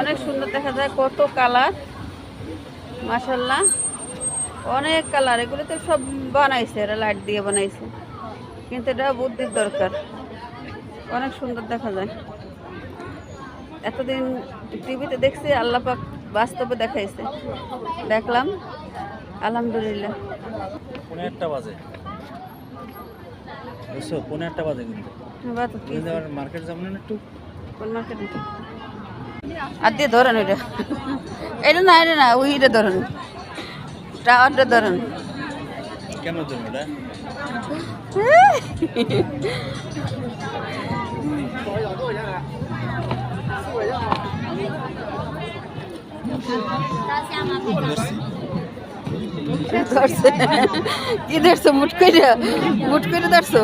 অনেক সুন্দর দেখা যায়, কত কালার, মাশাআল্লাহ অনেক কালার। এগুলো তো সব বানাইছে, এরা লাইট দিয়ে বানাইছে, কিন্তু এটা বুদ্ধির দরকার। অনেক সুন্দর দেখা যায়। এতদিন টিভিতে দেখছি, আল্লাহ পাক বাস্তবে দেখাইছে, দেখলাম, আলহামদুলিল্লাহ। 1:30 বাজে, বুঝছো? 1:30 বাজে কিন্তু মার্কেট যাবো না একটু। কোন মার্কেট? আর দিয়ে ধরেন ওইটা, এটা না, এটা না, ওইটা ধরেন, টাওয়ারটা ধরেন। কেন ধরুন ওটা? ধরছে কি ধরছো? মুট করে ধরছো?